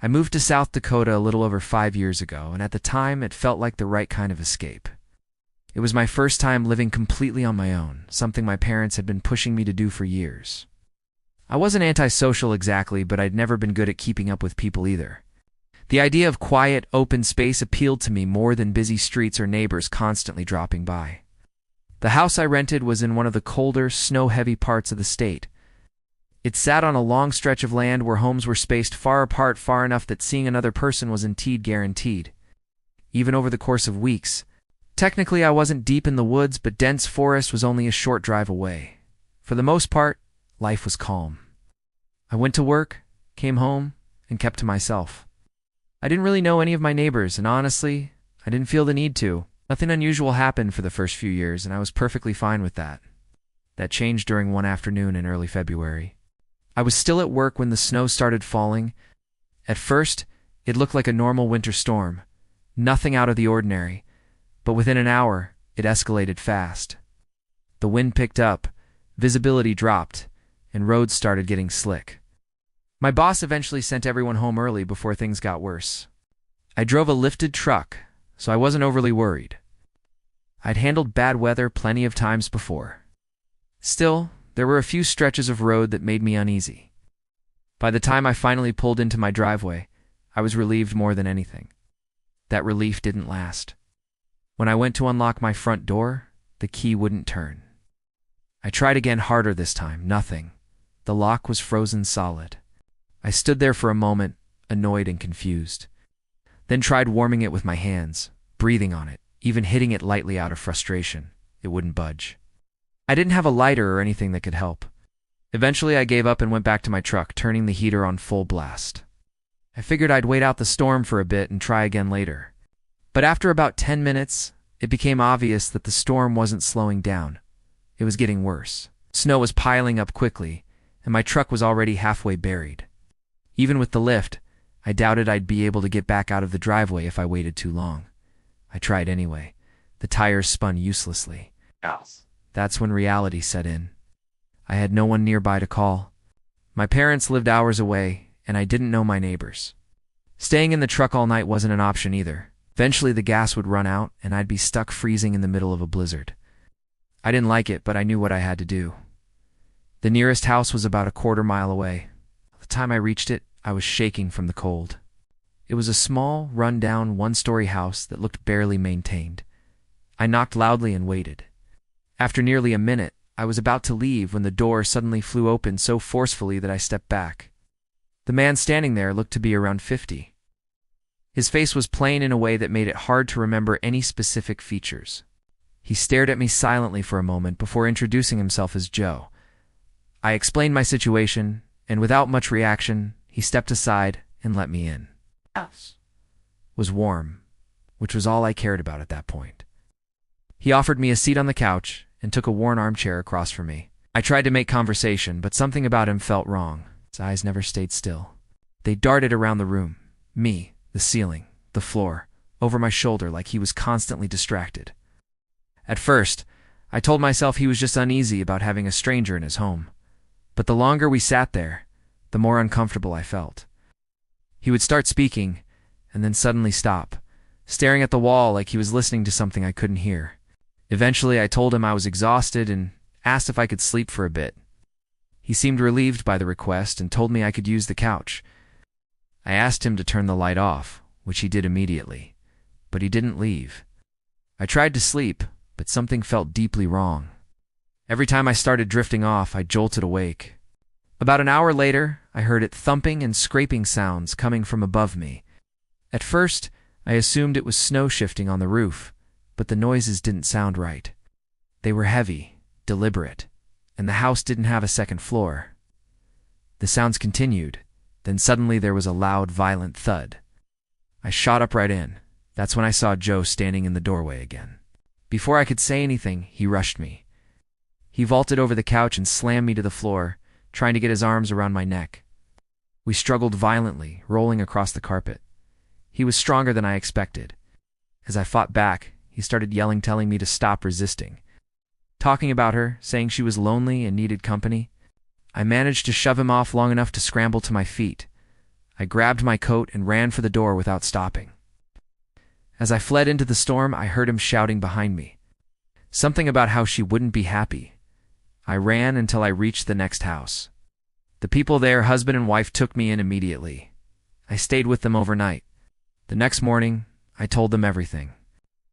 I moved to South Dakota a little over 5 years ago, and at the time it felt like the right kind of escape. It was my first time living completely on my own, something my parents had been pushing me to do for years. I wasn't antisocial exactly, but I'd never been good at keeping up with people either. The idea of quiet, open space appealed to me more than busy streets or neighbors constantly dropping by. The house I rented was in one of the colder, snow-heavy parts of the state. It sat on a long stretch of land where homes were spaced far apart, far enough that seeing another person was indeed guaranteed. Even over the course of weeks. Technically, I wasn't deep in the woods, but dense forest was only a short drive away. For the most part, life was calm. I went to work, came home, and kept to myself. I didn't really know any of my neighbors, and honestly, I didn't feel the need to. Nothing unusual happened for the first few years, and I was perfectly fine with that. That changed during one afternoon in early February. I was still at work when the snow started falling. At first, it looked like a normal winter storm, nothing out of the ordinary, but within an hour, it escalated fast. The wind picked up, visibility dropped, and roads started getting slick. My boss eventually sent everyone home early before things got worse. I drove a lifted truck, so I wasn't overly worried. I'd handled bad weather plenty of times before. Still, there were a few stretches of road that made me uneasy. By the time I finally pulled into my driveway, I was relieved more than anything. That relief didn't last. When I went to unlock my front door, the key wouldn't turn. I tried again harder this time, nothing. The lock was frozen solid. I stood there for a moment, annoyed and confused. Then tried warming it with my hands, breathing on it, even hitting it lightly out of frustration. It wouldn't budge. I didn't have a lighter or anything that could help. Eventually I gave up and went back to my truck, turning the heater on full blast. I figured I'd wait out the storm for a bit and try again later. But after about 10 minutes, it became obvious that the storm wasn't slowing down. It was getting worse. Snow was piling up quickly, and my truck was already halfway buried. Even with the lift, I doubted I'd be able to get back out of the driveway if I waited too long. I tried anyway. The tires spun uselessly. That's when reality set in. I had no one nearby to call. My parents lived hours away, and I didn't know my neighbors. Staying in the truck all night wasn't an option either. Eventually the gas would run out, and I'd be stuck freezing in the middle of a blizzard. I didn't like it, but I knew what I had to do. The nearest house was about a quarter-mile away. By the time I reached it, I was shaking from the cold. It was a small, run-down, one-story house that looked barely maintained. I knocked loudly and waited. After nearly a minute, I was about to leave when the door suddenly flew open so forcefully that I stepped back. The man standing there looked to be around 50. His face was plain in a way that made it hard to remember any specific features. He stared at me silently for a moment before introducing himself as Joe. I explained my situation, and without much reaction, he stepped aside and let me in. The house was warm, which was all I cared about at that point. He offered me a seat on the couch and took a worn armchair across from me. I tried to make conversation, but something about him felt wrong. His eyes never stayed still. They darted around the room, me, the ceiling, the floor, over my shoulder like he was constantly distracted. At first, I told myself he was just uneasy about having a stranger in his home. But the longer we sat there, the more uncomfortable I felt. He would start speaking, and then suddenly stop, staring at the wall like he was listening to something I couldn't hear. Eventually, I told him I was exhausted and asked if I could sleep for a bit. He seemed relieved by the request and told me I could use the couch. I asked him to turn the light off, which he did immediately, but he didn't leave. I tried to sleep, but something felt deeply wrong. Every time I started drifting off, I jolted awake. About an hour later, I heard it thumping and scraping sounds coming from above me. At first, I assumed it was snow shifting on the roof, but the noises didn't sound right. They were heavy, deliberate, and the house didn't have a second floor. The sounds continued, then suddenly there was a loud, violent thud. I shot up right in. That's when I saw Joe standing in the doorway again. Before I could say anything, he rushed me. He vaulted over the couch and slammed me to the floor, trying to get his arms around my neck. We struggled violently, rolling across the carpet. He was stronger than I expected. As I fought back, he started yelling, telling me to stop resisting. Talking about her, saying she was lonely and needed company. I managed to shove him off long enough to scramble to my feet. I grabbed my coat and ran for the door without stopping. As I fled into the storm, I heard him shouting behind me. Something about how she wouldn't be happy. I ran until I reached the next house. The people there, husband and wife, took me in immediately. I stayed with them overnight. The next morning, I told them everything.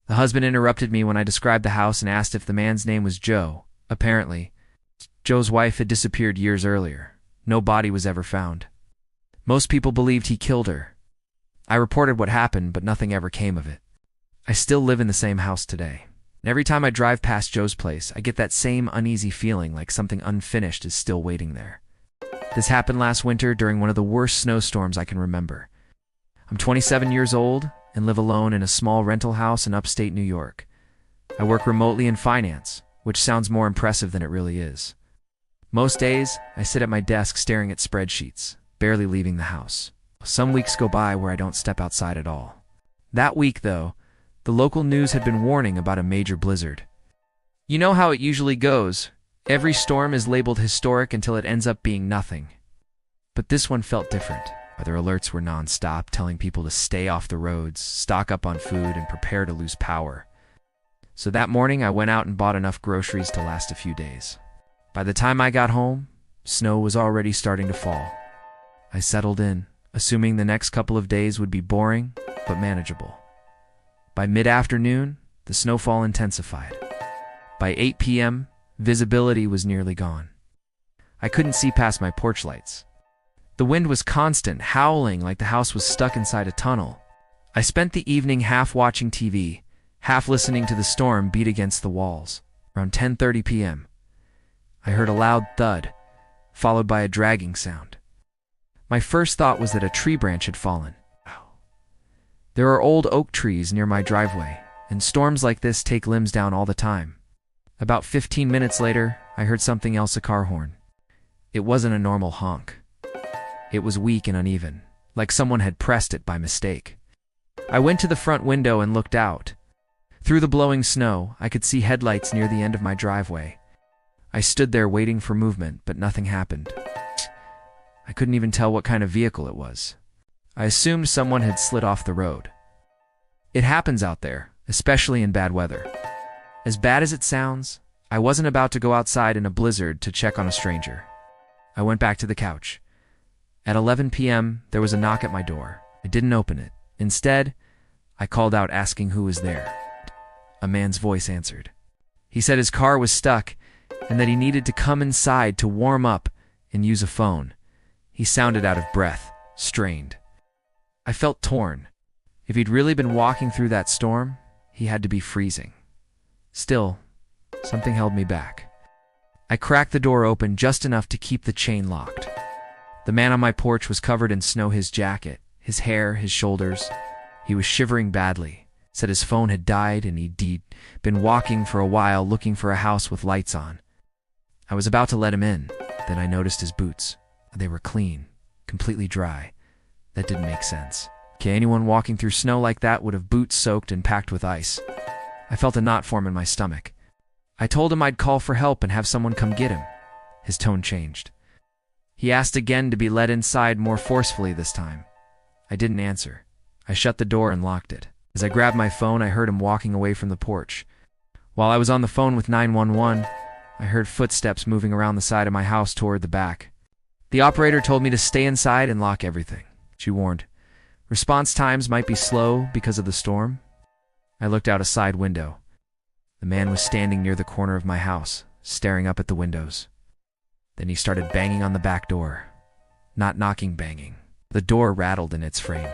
The husband interrupted me when I described the house and asked if the man's name was Joe. Apparently, Joe's wife had disappeared years earlier. No body was ever found. Most people believed he killed her. I reported what happened, but nothing ever came of it. I still live in the same house today. And every time I drive past Joe's place, I get that same uneasy feeling like something unfinished is still waiting there. This happened last winter during one of the worst snowstorms I can remember. I'm 27 years old and live alone in a small rental house in upstate New York. I work remotely in finance, which sounds more impressive than it really is. Most days, I sit at my desk staring at spreadsheets, barely leaving the house. Some weeks go by where I don't step outside at all. That week, though, the local news had been warning about a major blizzard. You know how it usually goes. Every storm is labeled historic until it ends up being nothing. But this one felt different. Weather alerts were non-stop, telling people to stay off the roads, stock up on food, and prepare to lose power. So that morning, I went out and bought enough groceries to last a few days. By the time I got home, snow was already starting to fall. I settled in, assuming the next couple of days would be boring, but manageable. By mid-afternoon, the snowfall intensified. By 8 p.m., visibility was nearly gone. I couldn't see past my porch lights. The wind was constant, howling like the house was stuck inside a tunnel. I spent the evening half watching TV, half listening to the storm beat against the walls. Around 10:30 p.m., I heard a loud thud, followed by a dragging sound. My first thought was that a tree branch had fallen. There are old oak trees near my driveway, and storms like this take limbs down all the time. About 15 minutes later, I heard something else, a car horn. It wasn't a normal honk. It was weak and uneven, like someone had pressed it by mistake. I went to the front window and looked out. Through the blowing snow, I could see headlights near the end of my driveway. I stood there waiting for movement, but nothing happened. I couldn't even tell what kind of vehicle it was. I assumed someone had slid off the road. It happens out there, especially in bad weather. As bad as it sounds, I wasn't about to go outside in a blizzard to check on a stranger. I went back to the couch. At 11 p.m., there was a knock at my door. I didn't open it. Instead, I called out asking who was there. A man's voice answered. He said his car was stuck and that he needed to come inside to warm up and use a phone. He sounded out of breath, strained. I felt torn. If he'd really been walking through that storm, he had to be freezing. Still, something held me back. I cracked the door open just enough to keep the chain locked. The man on my porch was covered in snow, his jacket, his hair, his shoulders. He was shivering badly, said his phone had died and he'd been walking for a while looking for a house with lights on. I was about to let him in, then I noticed his boots. They were clean, completely dry. That didn't make sense. Anyone walking through snow like that would have boots soaked and packed with ice. I felt a knot form in my stomach. I told him I'd call for help and have someone come get him. His tone changed. He asked again to be let inside, more forcefully this time. I didn't answer. I shut the door and locked it. As I grabbed my phone, I heard him walking away from the porch. While I was on the phone with 911, I heard footsteps moving around the side of my house toward the back. The operator told me to stay inside and lock everything. She warned. Response times might be slow because of the storm. I looked out a side window. The man was standing near the corner of my house, staring up at the windows. Then he started banging on the back door. Not knocking, banging. The door rattled in its frame.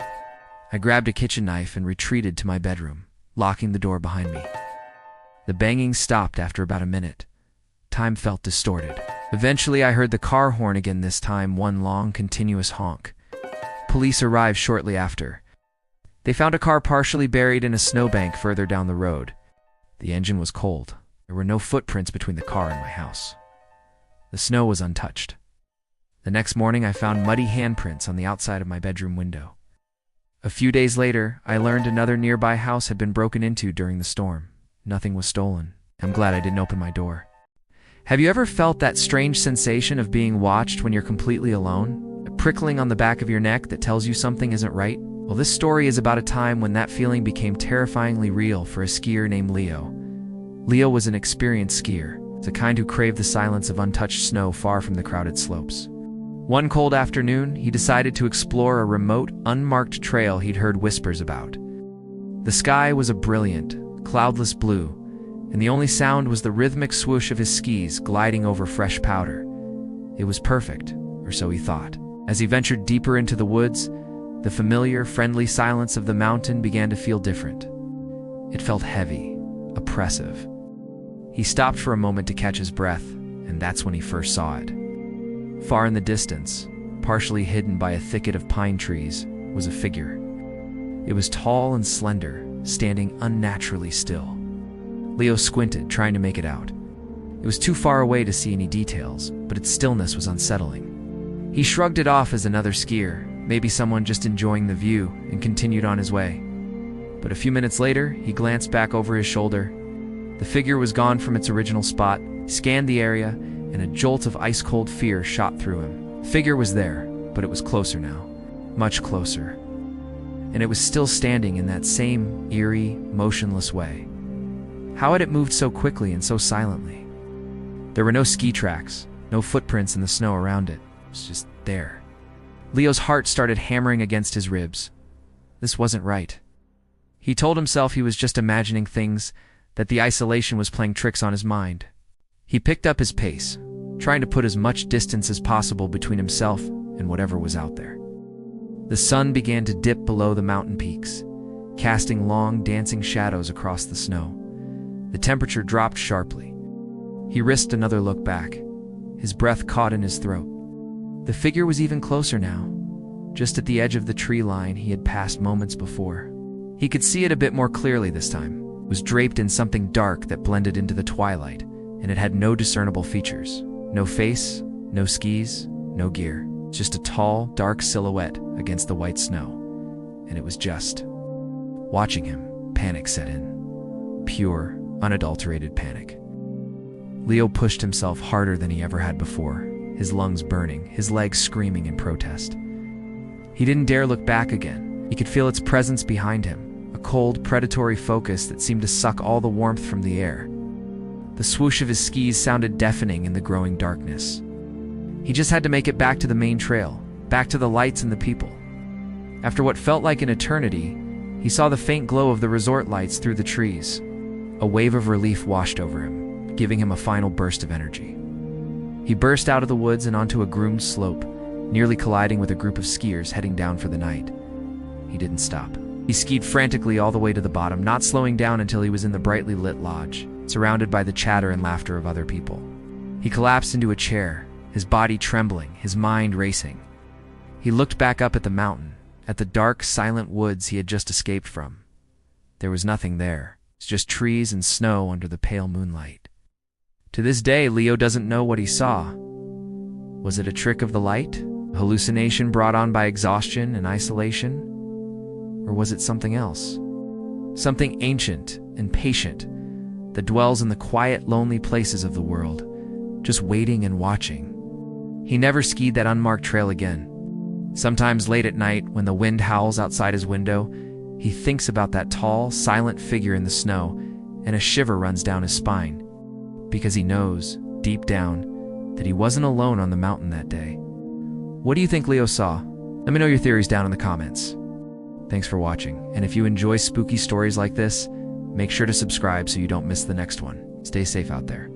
I grabbed a kitchen knife and retreated to my bedroom, locking the door behind me. The banging stopped after about a minute. Time felt distorted. Eventually, I heard the car horn again, this time one long, continuous honk. Police arrived shortly after. They found a car partially buried in a snowbank further down the road. The engine was cold. There were no footprints between the car and my house. The snow was untouched. The next morning, I found muddy handprints on the outside of my bedroom window. A few days later, I learned another nearby house had been broken into during the storm. Nothing was stolen. I'm glad I didn't open my door. Have you ever felt that strange sensation of being watched when you're completely alone? prickling on the back of your neck that tells you something isn't right? Well, this story is about a time when that feeling became terrifyingly real for a skier named Leo. Leo was an experienced skier, the kind who craved the silence of untouched snow far from the crowded slopes. One cold afternoon, he decided to explore a remote, unmarked trail he'd heard whispers about. The sky was a brilliant, cloudless blue, and the only sound was the rhythmic swoosh of his skis gliding over fresh powder. It was perfect, or so he thought. As he ventured deeper into the woods, the familiar, friendly silence of the mountain began to feel different. It felt heavy, oppressive. He stopped for a moment to catch his breath, and that's when he first saw it. Far in the distance, partially hidden by a thicket of pine trees, was a figure. It was tall and slender, standing unnaturally still. Leo squinted, trying to make it out. It was too far away to see any details, but its stillness was unsettling. He shrugged it off as another skier, maybe someone just enjoying the view, and continued on his way. But a few minutes later, he glanced back over his shoulder. The figure was gone from its original spot, scanned the area, and a jolt of ice-cold fear shot through him. The figure was there, but it was closer now, much closer. And it was still standing in that same eerie, motionless way. How had it moved so quickly and so silently? There were no ski tracks, no footprints in the snow around it. It was just there. Leo's heart started hammering against his ribs. This wasn't right. He told himself he was just imagining things, that the isolation was playing tricks on his mind. He picked up his pace, trying to put as much distance as possible between himself and whatever was out there. The sun began to dip below the mountain peaks, casting long, dancing shadows across the snow. The temperature dropped sharply. He risked another look back, his breath caught in his throat. The figure was even closer now, just at the edge of the tree line he had passed moments before. He could see it a bit more clearly this time. It was draped in something dark that blended into the twilight, and it had no discernible features. No face, no skis, no gear. Just a tall, dark silhouette against the white snow. And it was just. Watching him, panic set in. Pure, unadulterated panic. Leo pushed himself harder than he ever had before, his lungs burning, his legs screaming in protest. He didn't dare look back again. He could feel its presence behind him, a cold, predatory focus that seemed to suck all the warmth from the air. The swoosh of his skis sounded deafening in the growing darkness. He just had to make it back to the main trail, back to the lights and the people. After what felt like an eternity, he saw the faint glow of the resort lights through the trees. A wave of relief washed over him, giving him a final burst of energy. He burst out of the woods and onto a groomed slope, nearly colliding with a group of skiers heading down for the night. He didn't stop. He skied frantically all the way to the bottom, not slowing down until he was in the brightly lit lodge, surrounded by the chatter and laughter of other people. He collapsed into a chair, his body trembling, his mind racing. He looked back up at the mountain, at the dark, silent woods he had just escaped from. There was nothing there. It's just trees and snow under the pale moonlight. To this day, Leo doesn't know what he saw. Was it a trick of the light? A hallucination brought on by exhaustion and isolation? Or was it something else? Something ancient and patient that dwells in the quiet, lonely places of the world, just waiting and watching. He never skied that unmarked trail again. Sometimes late at night, when the wind howls outside his window, he thinks about that tall, silent figure in the snow, and a shiver runs down his spine, because he knows, deep down, that he wasn't alone on the mountain that day. What do you think Leo saw? Let me know your theories down in the comments. Thanks for watching, and if you enjoy spooky stories like this, make sure to subscribe so you don't miss the next one. Stay safe out there.